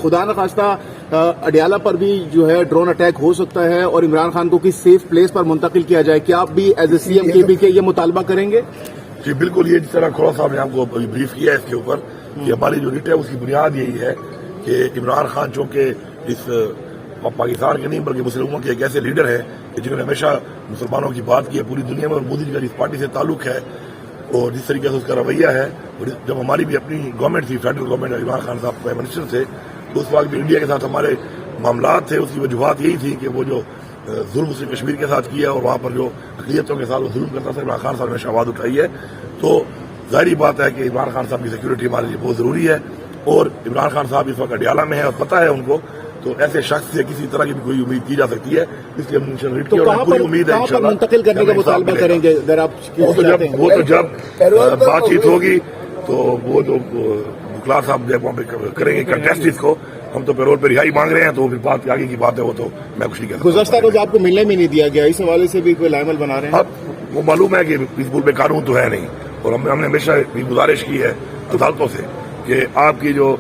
خدا نخواستہ اڈیالہ پر بھی جو ہے ڈرون اٹیک ہو سکتا ہے اور عمران خان کو کسی سیف پلیس پر منتقل کیا جائے، کیا آپ بھی ایز اے سی ایم کے یہ مطالبہ کریں گے؟ جی بالکل، یہ جس طرح کھوڑا صاحب نے ہم کو بریف کیا ہے اس کے اوپر کہ ہماری جو ریٹ ہے اس کی بنیاد یہی ہے کہ عمران خان چونکہ اس پاکستان کے نہیں بلکہ مسلموں کے ایک ایسے لیڈر ہیں کہ جنہوں نے ہمیشہ مسلمانوں کی بات کی ہے پوری دنیا میں، اور مودی جی کا اس پارٹی سے تعلق ہے اور جس طریقے سے اس کا رویہ ہے، اور جب ہماری بھی اپنی گورنمنٹ تھی، فیڈرل گورنمنٹ، عمران خان صاحب پرائم منسٹر تھے، تو اس وقت بھی انڈیا کے ساتھ ہمارے معاملات تھے، اس کی وجوہات یہی تھی کہ وہ جو ظلم اس نے کشمیر کے ساتھ کیا اور وہاں پر جو اقلیتوں کے ساتھ وہ ظلم کرتا تھا، عمران خان صاحب نے آواز اٹھائی ہے. تو ظاہری بات ہے کہ عمران خان صاحب کی سیکورٹی ہمارے لیے بہت ضروری ہے، اور عمران خان صاحب اس وقت اڈیالہ میں ہے اور پتہ ہے ان کو، تو ایسے شخص سے کسی طرح کی بھی کوئی امید کی جا سکتی ہے، اس لیے ہم ریٹ کی اور پوری امید ہے انشاءاللہ منتقل کرنے کا مطالبہ کریں گے. وہ تو جب بات چیت ہوگی تو وہ جو بکلار صاحب جب وہاں پہ کریں گے کنٹیسٹ اس کو، ہم تو پیرول پہ رہائی مانگ رہے ہیں، تو پھر بات آگے کی بات ہے وہ تو میں کچھ نہیں کہہ سکتا. گزشتہ روز آپ کو ملنے میں نہیں دیا گیا، اس حوالے سے بھی کوئی لائمل بنا رہے ہیں؟ اب وہ معلوم ہے کہ اس ملک میں قانون تو ہے نہیں، اور ہم نے ہمیشہ بھی گزارش کی ہے عدالتوں سے کہ آپ کی جو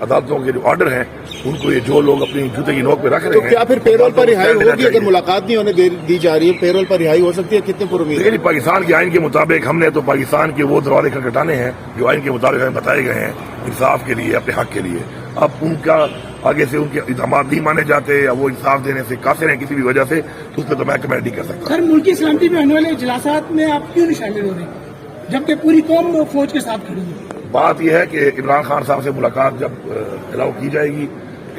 عدالتوں کے جو آرڈر ہیں ان کو یہ جو لوگ اپنی جوتے کی نوک پہ رکھ رہے ہیں، تو کیا پھر پیرول پر رہائی ہوگی؟ اگر ملاقات نہیں ہونے دی جا رہی ہے، پیرول پر رہائی ہو سکتی ہے؟ کتنے پر امید ہے؟ پاکستان کے آئین کے مطابق ہم نے تو پاکستان کے وہ دروازے کھٹکھٹانے ہیں جو آئین کے مطابق ہمیں بتائے گئے ہیں انصاف کے لیے، اپنے حق کے لیے. اب ان کا آگے سے ان کے اقدامات نہیں مانے جاتے یا وہ انصاف دینے سے قاصر ہیں کسی بھی وجہ سے، تو اس پہ تو میں کمنٹ نہیں کر سکتا. سر، ملکی سلامتی میں ہونے والے اجلاسات میں آپ کیوں نہیں شامل ہو رہے ہیں جبکہ پوری قوم فوج کے ساتھ کھڑی ہے؟ بات یہ ہے کہ عمران خان صاحب سے ملاقات جب الاؤ کی جائے گی،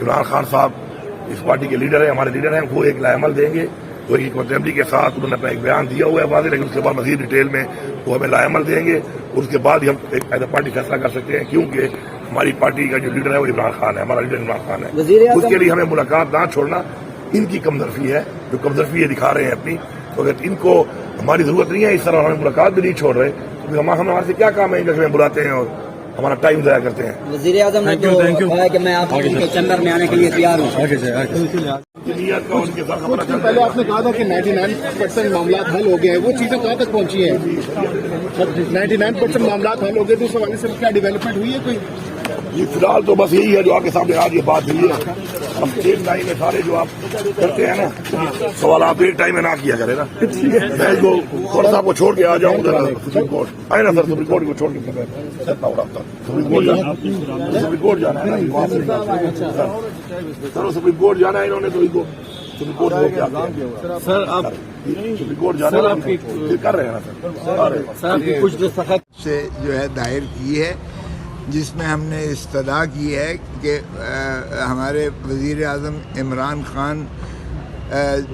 عمران خان صاحب اس پارٹی کے لیڈر ہیں، ہمارے لیڈر ہیں، وہ ایک لائے عمل دیں گے، وہ ایک اسمبلی کے ساتھ انہوں نے اپنا ایک بیان دیا ہوا ہے واضح، لیکن اس کے بعد مزید ڈیٹیل میں وہ ہمیں لائے عمل دیں گے، اور اس کے بعد ہی ہم ایک ایز اے پارٹی فیصلہ کر سکتے ہیں، کیونکہ ہماری پارٹی کا جو لیڈر ہے وہ عمران خان ہے، ہمارا لیڈر عمران خان ہے. اس کے لیے ہمیں ملاقات نہ چھوڑنا ان کی کمزرفی ہے، جو کمزرفی یہ دکھا رہے ہیں اپنی. تو اگر ان کو ہماری ضرورت نہیں ہے، اس طرح ہمیں ملاقات بھی نہیں چھوڑ رہے، تو ہمارے سے کیا کام ہے کہ ہمیں بلاتے ہیں اور ہمارا ٹائم ضائع کرتے ہیں. وزیر اعظم نے تو کہا ہے کہ میں آپ کے چیمبر میں آنے کے لیے تیار ہوں. پہلے آپ نے کہا تھا کہ 99% معاملات حل ہو گئے ہیں، وہ چیزیں کہاں تک پہنچی ہیں؟ 99% معاملات حل ہو گئے، تو اس حوالے سے کیا ڈیولپمنٹ ہوئی ہے کوئی؟ جی فی الحال تو بس یہی ہے جو آپ کے سامنے آج یہ بات ہوئی ہے. ہم ایک ٹائم میں سارے جو آپ کرتے ہیں نا سوال، آپ ایک ٹائم میں نہ کیا کریں نا. میں جو کھوڑا صاحب کو چھوڑ کے آ جاؤں سپریم کورٹ آئے نا سر، سپریم کورٹ کو چھوڑ کے سپریم کورٹ جانا ہے سر، سپریم کورٹ جانا ہے انہوں نے، تو ان کو سپریم کورٹ ہو کے سر آپ سپریم کورٹ جانا کر رہے ہیں نا سر. کچھ دستخط سے جو ہے دائر کی ہے، جس میں ہم نے استدعا کی ہے کہ ہمارے وزیر اعظم عمران خان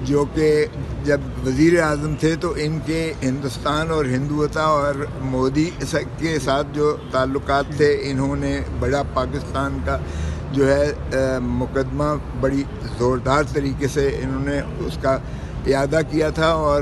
جو کہ جب وزیر اعظم تھے تو ان کے ہندوستان اور ہندوتا اور مودی کے ساتھ جو تعلقات تھے، انہوں نے بڑا پاکستان کا جو ہے مقدمہ بڑی زوردار طریقے سے انہوں نے اس کا اعادہ کیا تھا، اور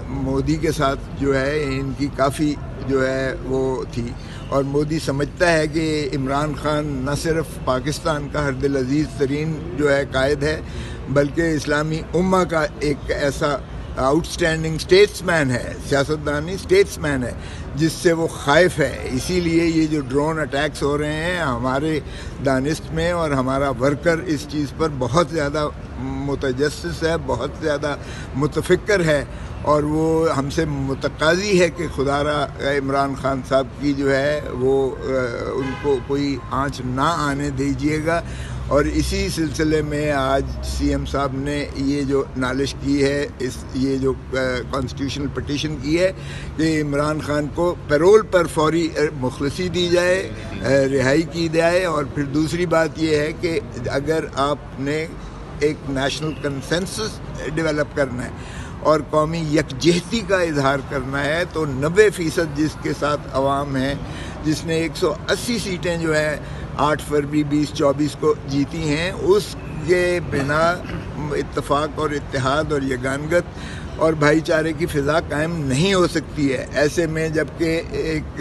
مودی کے ساتھ جو ہے ان کی کافی جو ہے وہ تھی. اور مودی سمجھتا ہے کہ عمران خان نہ صرف پاکستان کا ہر دل عزیز ترین جو ہے قائد ہے، بلکہ اسلامی امہ کا ایک ایسا آؤٹ اسٹینڈنگ اسٹیٹس مین ہے، سیاستدانی اسٹیٹس مین ہے جس سے وہ خائف ہے. اسی لیے یہ جو ڈرون اٹیکس ہو رہے ہیں ہمارے دانست میں، اور ہمارا ورکر اس چیز پر بہت زیادہ متجسس ہے، بہت زیادہ متفکر ہے، اور وہ ہم سے متقاضی ہے کہ خدا را عمران خان صاحب کی جو ہے وہ ان کو کوئی آنچ نہ آنے دیجیے گا. اور اسی سلسلے میں آج سی ایم صاحب نے یہ جو نالش کی ہے، یہ جو کانسٹیٹیوشنل پٹیشن کی ہے کہ عمران خان کو پیرول پر فوری مخلصی دی جائے، رہائی کی جائے. اور پھر دوسری بات یہ ہے کہ اگر آپ نے ایک نیشنل کنسنسس ڈیولپ کرنا ہے اور قومی یکجہتی کا اظہار کرنا ہے، تو 90% جس کے ساتھ عوام ہے، جس نے 180 سیٹیں جو ہیں 8 فروری 2024 کو جیتی ہیں، اس کے بنا اتفاق اور اتحاد اور یگانگت اور بھائی چارے کی فضا قائم نہیں ہو سکتی ہے. ایسے میں جب کہ ایک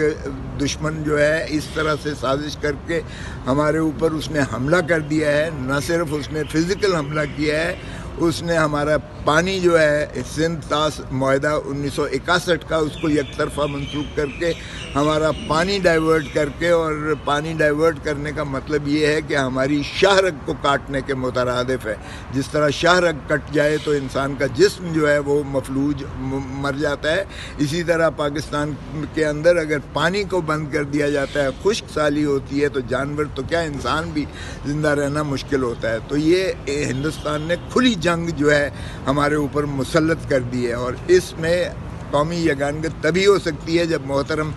دشمن جو ہے اس طرح سے سازش کر کے ہمارے اوپر اس نے حملہ کر دیا ہے، نہ صرف اس نے فزیکل حملہ کیا ہے، اس نے ہمارا پانی جو ہے سندھ طاس معاہدہ 1961 کا اس کو یک طرفہ منسوخ کر کے ہمارا پانی ڈائیورٹ کر کے، اور پانی ڈائیورٹ کرنے کا مطلب یہ ہے کہ ہماری شاہ رگ کو کاٹنے کے مترادف ہے. جس طرح شاہ رگ کٹ جائے تو انسان کا جسم جو ہے وہ مفلوج مر جاتا ہے، اسی طرح پاکستان کے اندر اگر پانی کو بند کر دیا جاتا ہے، خشک سالی ہوتی ہے، تو جانور تو کیا انسان بھی زندہ رہنا مشکل ہوتا ہے. تو یہ ہندوستان نے کھلی جنگ جو ہے ہمارے اوپر مسلط کر دی ہے، اور اس میں قومی یگانگت تبھی ہو سکتی ہے جب محترم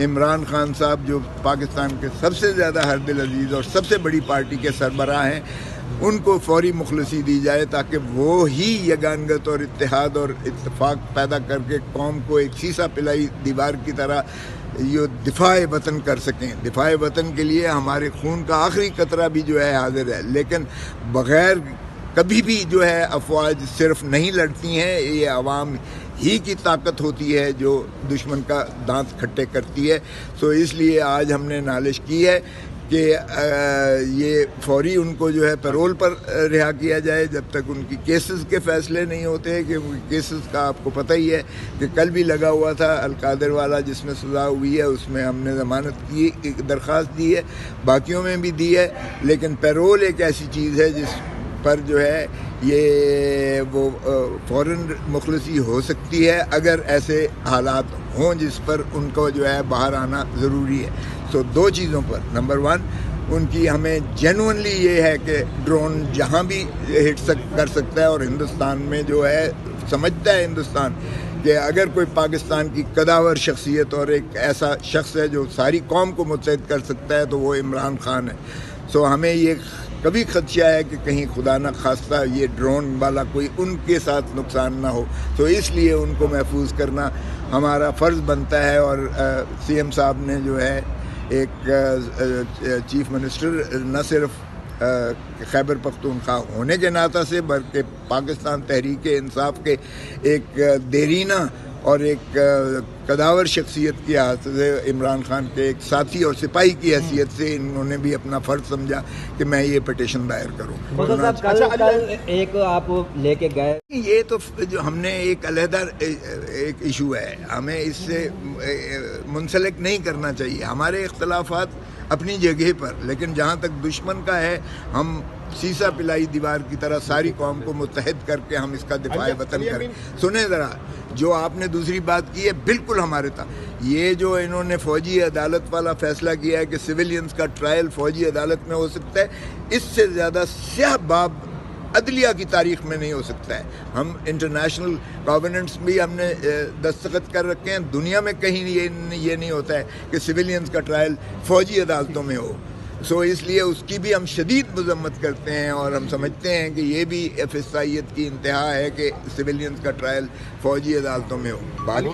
عمران خان صاحب جو پاکستان کے سب سے زیادہ ہر دل عزیز اور سب سے بڑی پارٹی کے سربراہ ہیں، ان کو فوری مخلصی دی جائے تاکہ وہ ہی یگانگت اور اتحاد اور اتفاق پیدا کر کے قوم کو ایک سیسا پلائی دیوار کی طرح یہ دفاع وطن کر سکیں. دفاع وطن کے لیے ہمارے خون کا آخری قطرہ بھی جو ہے حاضر ہے، لیکن بغیر کبھی بھی جو ہے افواج صرف نہیں لڑتی ہیں، یہ عوام ہی کی طاقت ہوتی ہے جو دشمن کا دانت کھٹے کرتی ہے. سو اس لیے آج ہم نے نالش کی ہے کہ یہ فوری ان کو جو ہے پیرول پر رہا کیا جائے جب تک ان کی کیسز کے فیصلے نہیں ہوتے. کہ کیسز کا آپ کو پتہ ہی ہے کہ کل بھی لگا ہوا تھا القادر والا جس میں سزا ہوئی ہے، اس میں ہم نے ضمانت کی درخواست دی ہے، باقیوں میں بھی دی ہے، لیکن پیرول ایک ایسی چیز ہے جس پر جو ہے یہ وہ فوراً مخلصی ہو سکتی ہے اگر ایسے حالات ہوں جس پر ان کو جو ہے باہر آنا ضروری ہے. تو دو چیزوں پر، نمبر 1 ان کی ہمیں جینوئنلی یہ ہے کہ ڈرون جہاں بھی ہٹ کر سکتا ہے، اور ہندوستان میں جو ہے سمجھتا ہے ہندوستان کہ اگر کوئی پاکستان کی قداور شخصیت اور ایک ایسا شخص ہے جو ساری قوم کو متحد کر سکتا ہے تو وہ عمران خان ہے. سو ہمیں یہ کبھی خدشہ ہے کہ کہیں خدا نہ خواستہ یہ ڈرون والا کوئی ان کے ساتھ نقصان نہ ہو، تو اس لیے ان کو محفوظ کرنا ہمارا فرض بنتا ہے. اور سی ایم صاحب نے جو ہے ایک چیف منسٹر نہ صرف خیبر پختونخوا ہونے کے ناطے سے بلکہ پاکستان تحریک انصاف کے ایک دیرینہ اور ایک قداور شخصیت کی حیثیت سے، عمران خان کے ایک ساتھی اور سپاہی کی حیثیت سے انہوں نے بھی اپنا فرض سمجھا کہ میں یہ پٹیشن دائر کروں. کل ایک آپ لے کے گئے، یہ تو جو ہم نے ایک علیحدہ ایک ایشو ہے، ہمیں اس سے منسلک نہیں کرنا چاہیے. ہمارے اختلافات اپنی جگہ پر، لیکن جہاں تک دشمن کا ہے ہم سیسا پلائی دیوار کی طرح ساری قوم کو متحد کر کے ہم اس کا دفاع وطن کریں. سنیں ذرا، جو آپ نے دوسری بات کی ہے بالکل ہمارے تھا. یہ جو انہوں نے فوجی عدالت والا فیصلہ کیا ہے کہ سویلینز کا ٹرائل فوجی عدالت میں ہو سکتا ہے، اس سے زیادہ سیاہ باب عدلیہ کی تاریخ میں نہیں ہو سکتا ہے. ہم انٹرنیشنل گورننس بھی ہم نے دستخط کر رکھے ہیں، دنیا میں کہیں یہ نہیں ہوتا ہے کہ سویلینز کا ٹرائل فوجی عدالتوں میں ہو. سو اس لیے اس کی بھی ہم شدید مذمت کرتے ہیں، اور ہم سمجھتے ہیں کہ یہ بھی فسطائیت کی انتہا ہے کہ سویلینز کا ٹرائل فوجی عدالتوں میں ہو. باقی